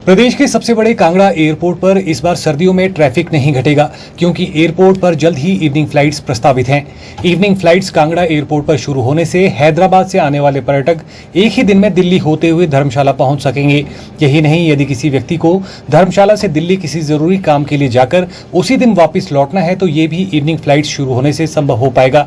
प्रदेश के सबसे बड़े कांगड़ा एयरपोर्ट पर इस बार सर्दियों में ट्रैफिक नहीं घटेगा, क्योंकि एयरपोर्ट पर जल्द ही इवनिंग फ्लाइट्स प्रस्तावित हैं। इवनिंग फ्लाइट्स कांगड़ा एयरपोर्ट पर शुरू होने से हैदराबाद से आने वाले पर्यटक एक ही दिन में दिल्ली होते हुए धर्मशाला पहुंच सकेंगे। यही नहीं, यदि किसी व्यक्ति को धर्मशाला से दिल्ली किसी जरूरी काम के लिए जाकर उसी दिन वापिस लौटना है तो ये भी इवनिंग फ्लाइट शुरू होने से संभव हो पाएगा।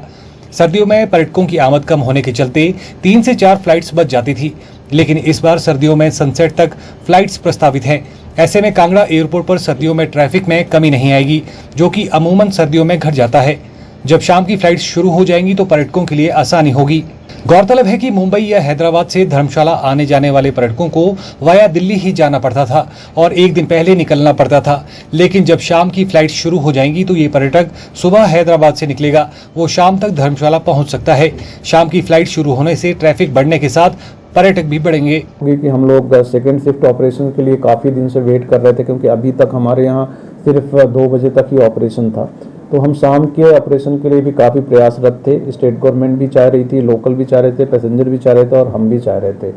सर्दियों में पर्यटकों की आमद कम होने के चलते 3 से 4 फ्लाइट्स बच जाती थी, लेकिन इस बार सर्दियों में सनसेट तक फ्लाइट्स प्रस्तावित हैं। ऐसे में कांगड़ा एयरपोर्ट पर सर्दियों में ट्रैफिक में कमी नहीं आएगी, जो कि अमूमन सर्दियों में घट जाता है। जब शाम की फ्लाइट्स शुरू हो जाएंगी तो पर्यटकों के लिए आसानी होगी। गौरतलब है कि मुंबई या हैदराबाद से धर्मशाला आने जाने वाले पर्यटकों को वाया दिल्ली ही जाना पड़ता था और एक दिन पहले निकलना पड़ता था, लेकिन जब शाम की फ्लाइट शुरू हो जाएंगी तो ये पर्यटक सुबह हैदराबाद से निकलेगा, वो शाम तक धर्मशाला पहुंच सकता है। शाम की फ्लाइट शुरू होने से ट्रैफिक बढ़ने के साथ पर्यटक भी बढ़ेंगे। कि हम लोग सेकेंड शिफ्ट ऑपरेशन के लिए काफ़ी दिन से वेट कर रहे थे, क्योंकि अभी तक हमारे यहाँ सिर्फ 2 बजे तक ही ऑपरेशन था। तो हम शाम के ऑपरेशन के लिए भी काफ़ी प्रयासरत थे। स्टेट गवर्नमेंट भी चाह रही थी, लोकल भी चाह रहे थे, पैसेंजर भी चाह रहे थे और हम भी चाह रहे थे।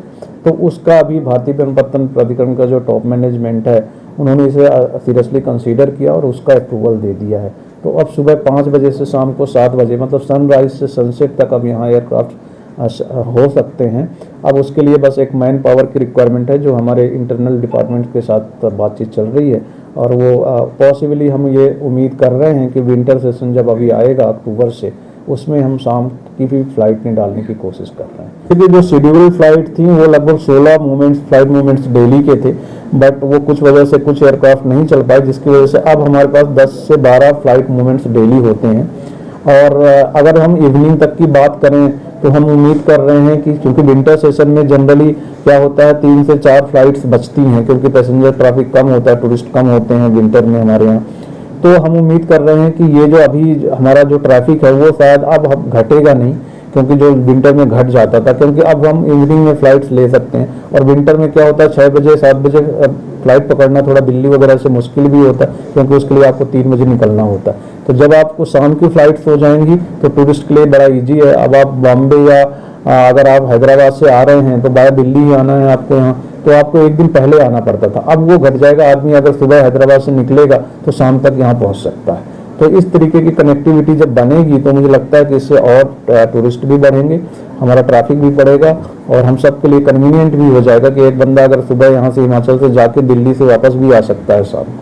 तो उसका अभी भारतीय विमानपत्तन प्राधिकरण का जो टॉप मैनेजमेंट है, उन्होंने इसे सीरियसली कंसीडर किया और उसका अप्रूवल दे दिया है। तो अब सुबह 5 बजे से शाम को 7 बजे, मतलब सनराइज से सनसेट तक अब यहाँ एयरक्राफ्ट हो सकते हैं। अब उसके लिए बस एक मैन पावर की रिक्वायरमेंट है, जो हमारे इंटरनल डिपार्टमेंट के साथ बातचीत चल रही है और वो पॉसिबली हम ये उम्मीद कर रहे हैं कि विंटर सेशन जब अभी आएगा अक्टूबर से, उसमें हम शाम की भी फ्लाइट में डालने की कोशिश कर रहे हैं। क्योंकि जो शेड्यूल फ्लाइट थी वो लगभग 16 फ्लाइट मूवमेंट्स डेली के थे, बट वो कुछ वजह से कुछ एयरक्राफ्ट नहीं चल पाए, जिसकी वजह से अब हमारे पास 10 से 12 फ्लाइट मूवमेंट्स डेली होते हैं। और अगर हम इवनिंग तक की बात करें तो हम उम्मीद कर रहे हैं कि क्योंकि विंटर सेशन में जनरली क्या होता है, 3 से 4 फ्लाइट्स बचती हैं, क्योंकि पैसेंजर ट्रैफिक कम होता है, टूरिस्ट कम होते हैं विंटर में हमारे यहाँ। तो हम उम्मीद कर रहे हैं कि ये जो अभी हमारा जो ट्रैफिक है वो शायद अब घटेगा नहीं, क्योंकि जो विंटर में घट जाता था, क्योंकि अब हम इवनिंग में फ्लाइट्स ले सकते हैं। और विंटर में क्या होता है, 6 बजे 7 बजे फ्लाइट पकड़ना थोड़ा दिल्ली वगैरह से मुश्किल भी होता है, क्योंकि उसके लिए आपको 3 बजे निकलना होता है। तो जब आपको शाम की फ्लाइट्स हो जाएंगी तो टूरिस्ट के लिए बड़ा इजी है। अब आप बॉम्बे या अगर आप हैदराबाद से आ रहे हैं तो बाय दिल्ली ही आना है आपको यहाँ, तो आपको एक दिन पहले आना पड़ता था। अब वो घट जाएगा, आदमी अगर सुबह हैदराबाद से निकलेगा तो शाम तक यहाँ पहुँच सकता है। तो इस तरीके की कनेक्टिविटी जब बनेगी तो मुझे लगता है कि इससे और टूरिस्ट भी बढ़ेंगे, हमारा ट्रैफिक भी बढ़ेगा और हम सब के लिए कन्वीनियंट भी हो जाएगा कि एक बंदा अगर सुबह यहाँ से हिमाचल से जाके दिल्ली से वापस भी आ सकता है। शाम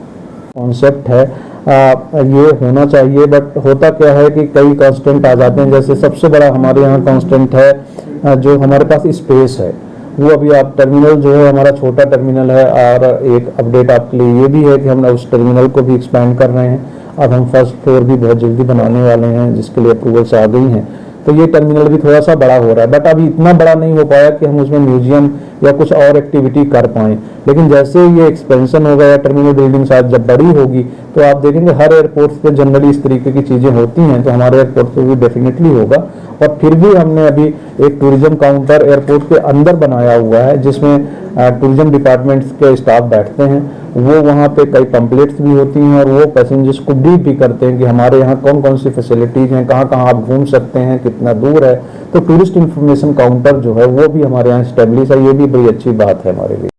कॉन्सेप्ट है ये होना चाहिए, बट होता क्या है कि कई कांस्टेंट आ जाते हैं। जैसे सबसे बड़ा हमारे यहाँ कांस्टेंट है जो हमारे पास स्पेस है, वो अभी आप टर्मिनल जो है हमारा छोटा टर्मिनल है। और एक अपडेट आपके लिए ये भी है कि हम उस टर्मिनल को भी एक्सपेंड कर रहे हैं। अब हम फर्स्ट फ्लोर भी बहुत जल्दी बनाने वाले हैं, जिसके लिए अप्रूवल्स आ गई हैं। तो ये टर्मिनल भी थोड़ा सा बड़ा हो रहा है, बट अभी इतना बड़ा नहीं हो पाया कि हम उसमें म्यूजियम या कुछ और एक्टिविटी कर पाएँ। लेकिन जैसे ये एक्सपेंशन होगा या टर्मिनल बिल्डिंग शायद जब बड़ी होगी तो आप देखेंगे हर एयरपोर्ट पे जनरली इस तरीके की चीज़ें होती हैं, तो हमारे एयरपोर्ट पे भी डेफिनेटली होगा। और फिर भी हमने अभी एक टूरिज्म काउंटर एयरपोर्ट के अंदर बनाया हुआ है, जिसमें टूरिज्म डिपार्टमेंट्स के स्टाफ बैठते हैं। वो वहाँ पे कई पम्पलेट्स भी होती हैं और वो पैसेंजर्स को ब्रीफ भी करते हैं कि हमारे यहाँ कौन कौन सी फैसिलिटीज़ हैं, कहाँ कहाँ आप घूम सकते हैं, कितना दूर है। तो टूरिस्ट इन्फॉर्मेशन काउंटर जो है वो भी हमारे यहाँ स्टेब्लिश है, ये भी बड़ी अच्छी बात है हमारे लिए।